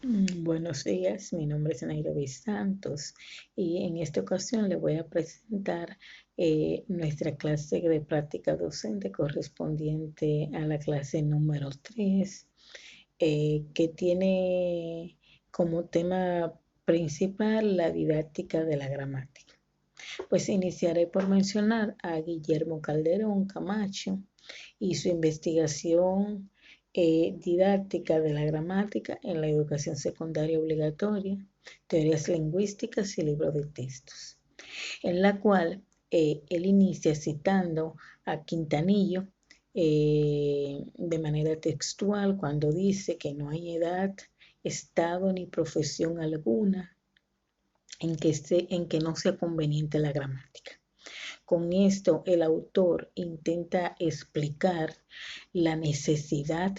Buenos días, mi nombre es Nairobi Santos y en esta ocasión le voy a presentar nuestra clase de práctica docente correspondiente a la clase número 3, que tiene como tema principal la didáctica de la gramática. Pues iniciaré por mencionar a Guillermo Calderón Camacho y su investigación didáctica de la gramática en la educación secundaria obligatoria, teorías lingüísticas y libros de textos, en la cual él inicia citando a Quintanillo de manera textual cuando dice que no hay edad, estado ni profesión alguna en que no sea conveniente la gramática. Con esto, el autor intenta explicar la necesidad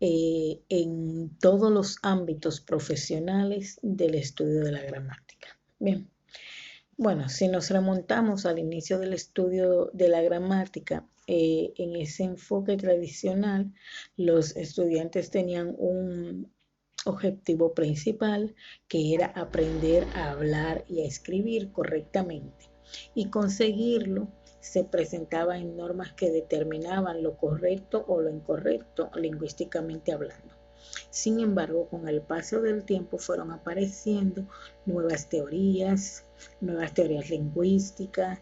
en todos los ámbitos profesionales del estudio de la gramática. Bien, bueno, si nos remontamos al inicio del estudio de la gramática, en ese enfoque tradicional, los estudiantes tenían un objetivo principal, que era aprender a hablar y a escribir correctamente. Y conseguirlo se presentaba en normas que determinaban lo correcto o lo incorrecto lingüísticamente hablando. Sin embargo, con el paso del tiempo fueron apareciendo nuevas teorías lingüísticas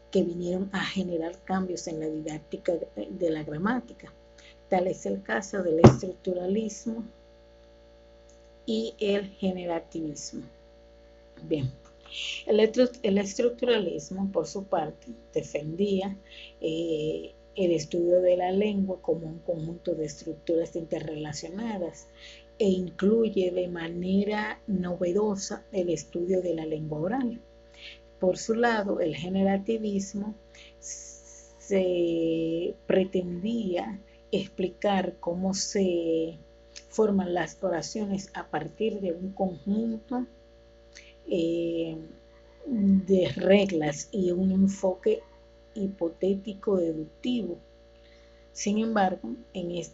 que vinieron a generar cambios en la didáctica de la gramática. Tal es el caso del estructuralismo y el generativismo. Bien, el estructuralismo, por su parte, defendía el estudio de la lengua como un conjunto de estructuras interrelacionadas e incluye de manera novedosa el estudio de la lengua oral. Por su lado, el generativismo se pretendía explicar cómo se forman las oraciones a partir de un conjunto de reglas y un enfoque hipotético deductivo. Sin embargo, es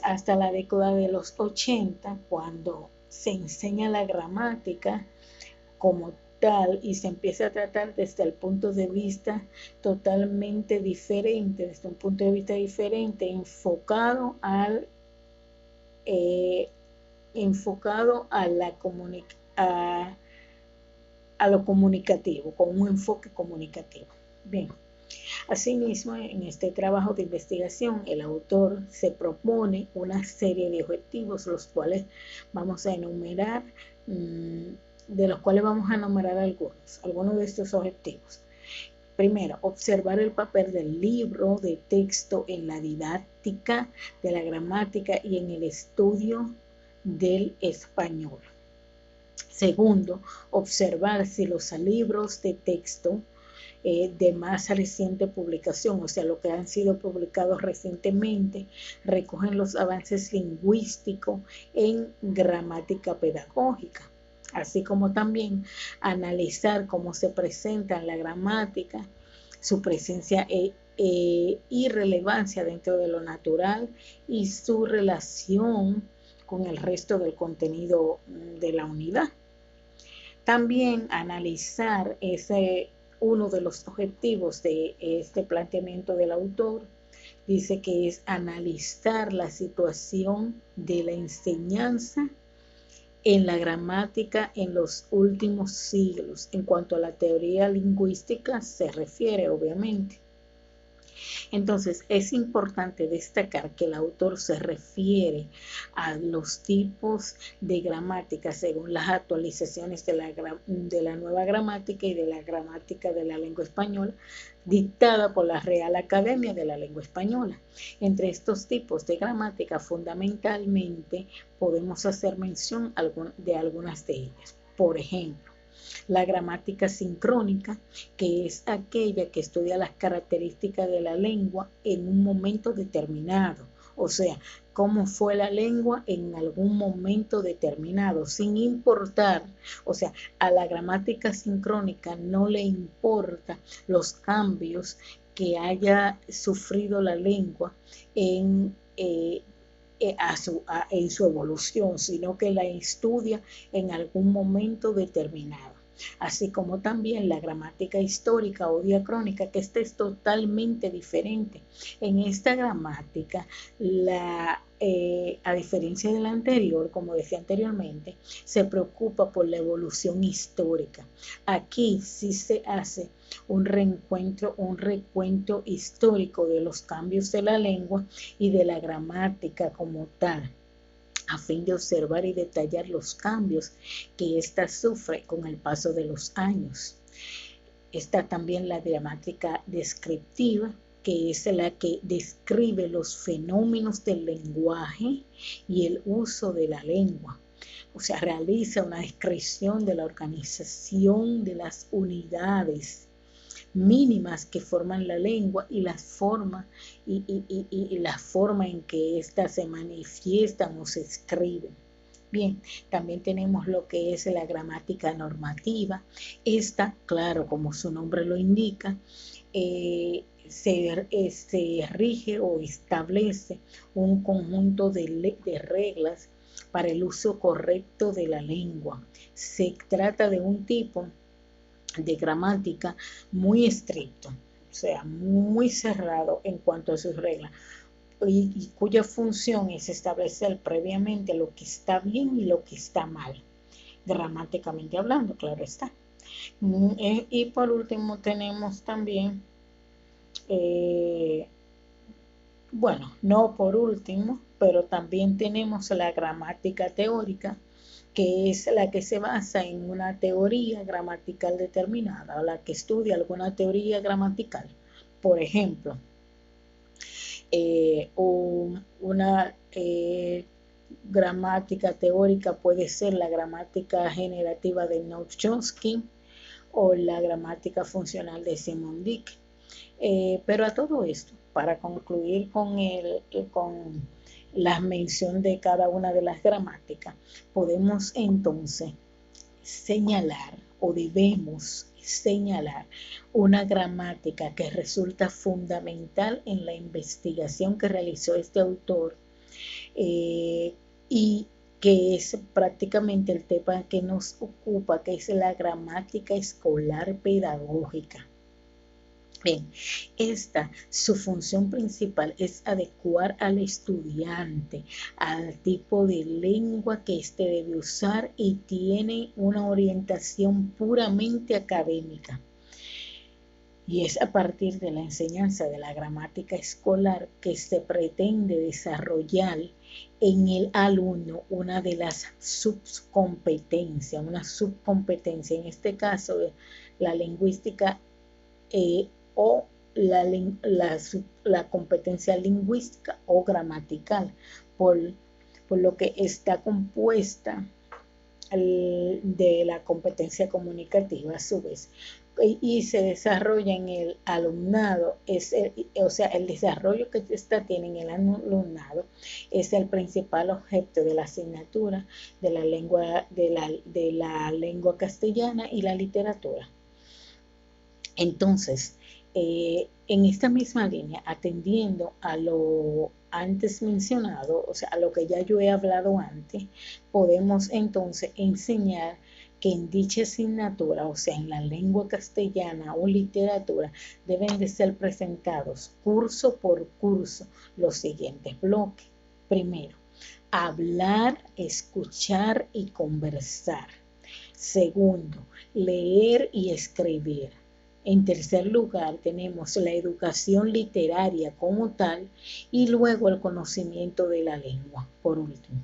hasta la década de los 80 cuando se enseña la gramática como tal y se empieza a tratar desde el punto de vista totalmente diferente, desde un punto de vista diferente, enfocado a lo comunicativo, con un enfoque comunicativo. Bien, asimismo, en este trabajo de investigación, el autor se propone una serie de objetivos, los cuales vamos a enumerar, de los cuales vamos a enumerar algunos de estos objetivos. Primero, observar el papel del libro de texto en la didáctica de la gramática y en el estudio del español. Segundo, observar si los libros de texto de más reciente publicación, o sea, lo que han sido publicados recientemente, recogen los avances lingüísticos en gramática pedagógica, así como también analizar cómo se presenta en la gramática, su presencia y relevancia dentro de lo natural y su relación con el resto del contenido de la unidad. También analizar uno de los objetivos de este planteamiento del autor, dice que es analizar la situación de la enseñanza en la gramática en los últimos siglos, en cuanto a la teoría lingüística se refiere, obviamente. Entonces, es importante destacar que el autor se refiere a los tipos de gramática según las actualizaciones de la nueva gramática y de la gramática de la lengua española, dictada por la Real Academia de la Lengua Española. Entre estos tipos de gramática, fundamentalmente, podemos hacer mención de algunas de ellas. Por ejemplo, la gramática sincrónica, que es aquella que estudia las características de la lengua en un momento determinado, o sea, cómo fue la lengua en algún momento determinado, sin importar, o sea, a la gramática sincrónica no le importa los cambios que haya sufrido la lengua en en su evolución, sino que la estudia en algún momento determinado. Así como también la gramática histórica o diacrónica, que esta es totalmente diferente. En esta gramática, a diferencia de la anterior, como decía anteriormente, se preocupa por la evolución histórica. Aquí sí se hace un recuento histórico de los cambios de la lengua y de la gramática como tal, a fin de observar y detallar los cambios que ésta sufre con el paso de los años. Está también la gramática descriptiva, que es la que describe los fenómenos del lenguaje y el uso de la lengua. O sea, realiza una descripción de la organización de las unidades mínimas que forman la lengua y la forma en que éstas se manifiestan o se escriben. Bien, también tenemos lo que es la gramática normativa. Esta, claro, como su nombre lo indica, se rige o establece un conjunto de reglas para el uso correcto de la lengua. Se trata de un tipo de gramática muy estricto, o sea, muy cerrado en cuanto a sus reglas, y cuya función es establecer previamente lo que está bien y lo que está mal, gramáticamente hablando, claro está. Y por último tenemos también, bueno, no por último, pero también tenemos la gramática teórica, que es la que se basa en una teoría gramatical determinada, o la que estudia alguna teoría gramatical. Por ejemplo, una gramática teórica puede ser la gramática generativa de Noam Chomsky o la gramática funcional de Simon Dick. Pero a todo esto, para concluir con la mención de cada una de las gramáticas, podemos entonces señalar o debemos señalar una gramática que resulta fundamental en la investigación que realizó este autor, y que es prácticamente el tema que nos ocupa, que es la gramática escolar pedagógica. Bien, su función principal es adecuar al estudiante al tipo de lengua que éste debe usar y tiene una orientación puramente académica. Y es a partir de la enseñanza de la gramática escolar que se pretende desarrollar en el alumno una de las subcompetencias, en este caso la lingüística, o la competencia lingüística o gramatical, por lo que está compuesta de la competencia comunicativa a su vez, y se desarrolla en el alumnado, o sea, el desarrollo que esta tiene en el alumnado es el principal objeto de la asignatura de la lengua castellana y la literatura. Entonces, en esta misma línea, atendiendo a lo antes mencionado, o sea, a lo que ya yo he hablado antes, podemos entonces enseñar que en dicha asignatura, o sea, en la lengua castellana o literatura, deben de ser presentados curso por curso los siguientes bloques. Primero, hablar, escuchar y conversar. Segundo, leer y escribir. En tercer lugar, tenemos la educación literaria como tal y luego el conocimiento de la lengua, por último.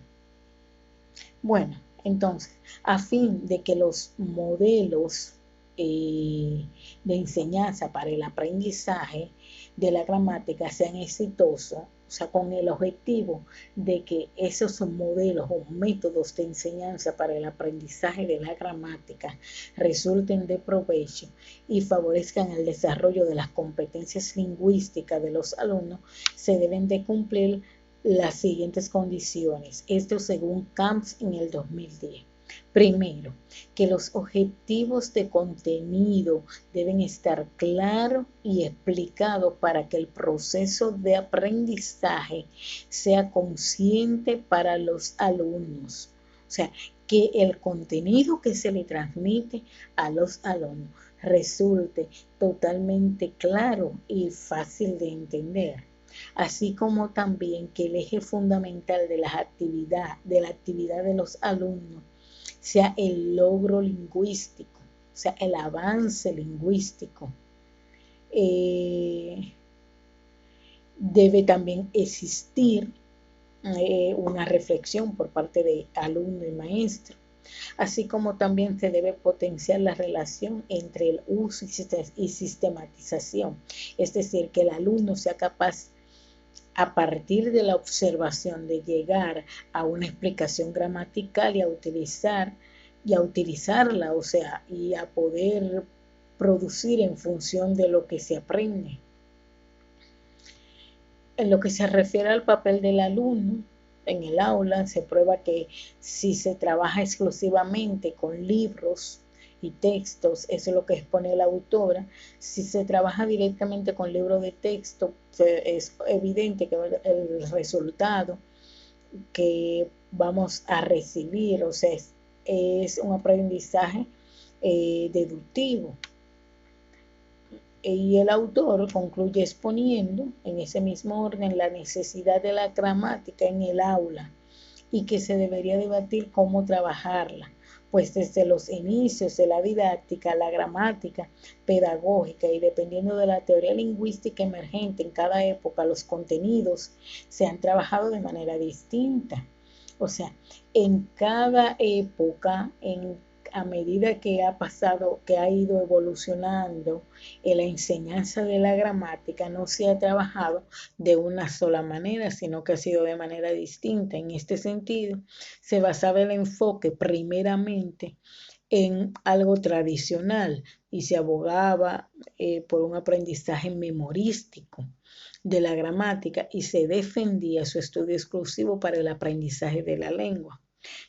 Bueno, entonces, a fin de que los modelos de enseñanza para el aprendizaje de la gramática sean exitosos, o sea, con el objetivo de que esos modelos o métodos de enseñanza para el aprendizaje de la gramática resulten de provecho y favorezcan el desarrollo de las competencias lingüísticas de los alumnos, se deben de cumplir las siguientes condiciones. Esto según Camps en el 2010. Primero, que los objetivos de contenido deben estar claros y explicados para que el proceso de aprendizaje sea consciente para los alumnos. O sea, que el contenido que se le transmite a los alumnos resulte totalmente claro y fácil de entender, así como también que el eje fundamental de la actividad de los alumnos sea el logro lingüístico, o sea, el avance lingüístico. Debe también existir una reflexión por parte de alumno y maestro, así como también se debe potenciar la relación entre el uso y sistematización, es decir, que el alumno sea capaz a partir de la observación de llegar a una explicación gramatical y a utilizarla, o sea, y a poder producir en función de lo que se aprende. En lo que se refiere al papel del alumno en el aula, se prueba que si se trabaja exclusivamente con libros y textos, eso es lo que expone la autora. Si se trabaja directamente con libros de texto, es evidente que el resultado que vamos a recibir, o sea, es un aprendizaje deductivo. Y el autor concluye exponiendo en ese mismo orden la necesidad de la gramática en el aula y que se debería debatir cómo trabajarla, pues desde los inicios de la didáctica, la gramática pedagógica y dependiendo de la teoría lingüística emergente en cada época, los contenidos se han trabajado de manera distinta. O sea, en cada época, a medida que ha pasado, que ha ido evolucionando en la enseñanza de la gramática, no se ha trabajado de una sola manera, sino que ha sido de manera distinta. En este sentido, se basaba el enfoque primeramente en algo tradicional y se abogaba por un aprendizaje memorístico de la gramática y se defendía su estudio exclusivo para el aprendizaje de la lengua.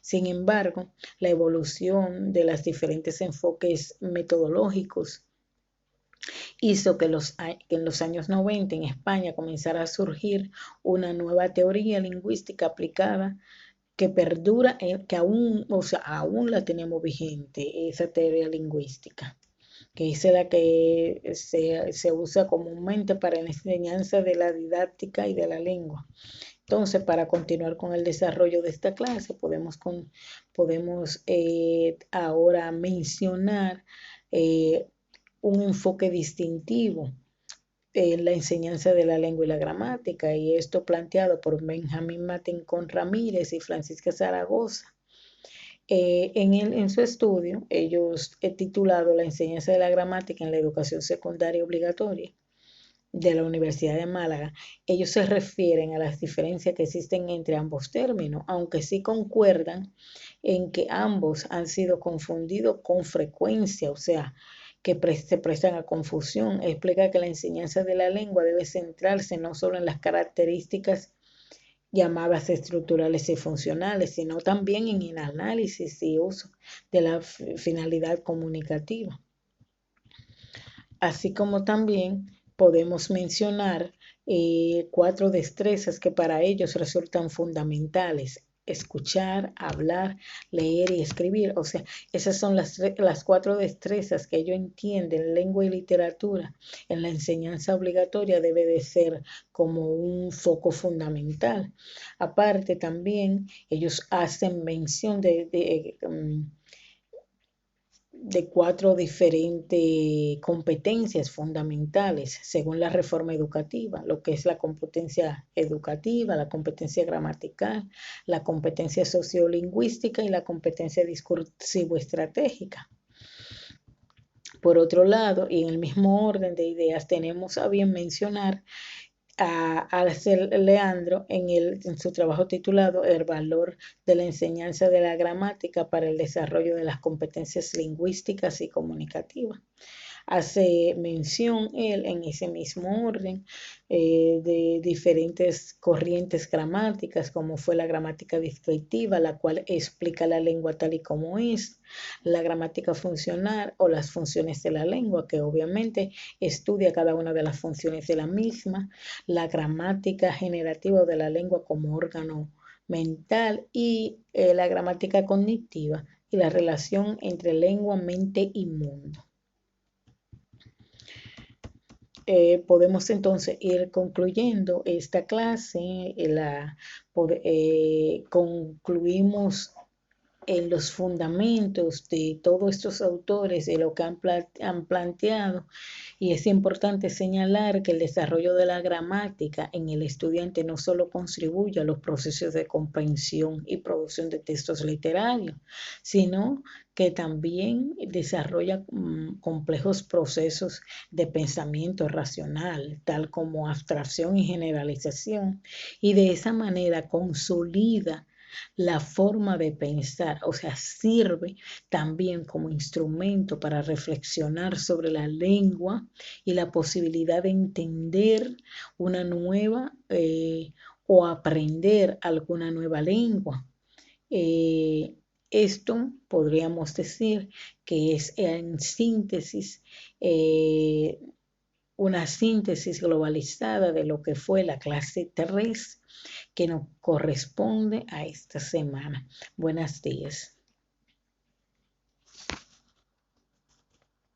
Sin embargo, la evolución de los diferentes enfoques metodológicos hizo que en los años 90 en España comenzara a surgir una nueva teoría lingüística aplicada que perdura, que aún, o sea, aún la tenemos vigente, esa teoría lingüística, que es la que se usa comúnmente para la enseñanza de la didáctica y de la lengua. Entonces, para continuar con el desarrollo de esta clase, podemos ahora mencionar un enfoque distintivo en la enseñanza de la lengua y la gramática, y esto planteado por Benjamín Matencón Ramírez y Francisca Zaragoza. En su estudio, ellos titulado La enseñanza de la gramática en la educación secundaria obligatoria de la Universidad de Málaga, ellos se refieren a las diferencias que existen entre ambos términos, aunque sí concuerdan en que ambos han sido confundidos con frecuencia, o sea, que se prestan a confusión. Explica que la enseñanza de la lengua debe centrarse no solo en las características llamadas estructurales y funcionales, sino también en el análisis y uso de la finalidad comunicativa. Así como también podemos mencionar 4 destrezas que para ellos resultan fundamentales: escuchar, hablar, leer y escribir. O sea, esas son las 4 destrezas que ellos entienden, lengua y literatura, en la enseñanza obligatoria debe de ser como un foco fundamental. Aparte también ellos hacen mención de 4 diferentes competencias fundamentales según la reforma educativa, lo que es la competencia educativa, la competencia gramatical, la competencia sociolingüística y la competencia discursivo-estratégica. Por otro lado, y en el mismo orden de ideas, tenemos a bien mencionar a Leandro en su trabajo titulado El valor de la enseñanza de la gramática para el desarrollo de las competencias lingüísticas y comunicativas. Hace mención él en ese mismo orden de diferentes corrientes gramáticas, como fue la gramática descriptiva, la cual explica la lengua tal y como es, la gramática funcional o las funciones de la lengua, que obviamente estudia cada una de las funciones de la misma, la gramática generativa de la lengua como órgano mental y la gramática cognitiva y la relación entre lengua, mente y mundo. Podemos entonces ir concluyendo esta clase, concluimos en los fundamentos de todos estos autores, de lo que han planteado, y es importante señalar que el desarrollo de la gramática en el estudiante no solo contribuye a los procesos de comprensión y producción de textos literarios, sino que también desarrolla complejos procesos de pensamiento racional, tal como abstracción y generalización, y de esa manera consolida la forma de pensar, o sea, sirve también como instrumento para reflexionar sobre la lengua y la posibilidad de entender una nueva o aprender alguna nueva lengua. Eh, Esto podríamos decir que es en síntesis una síntesis globalizada de lo que fue la clase 3 que nos corresponde a esta semana. Buenos días.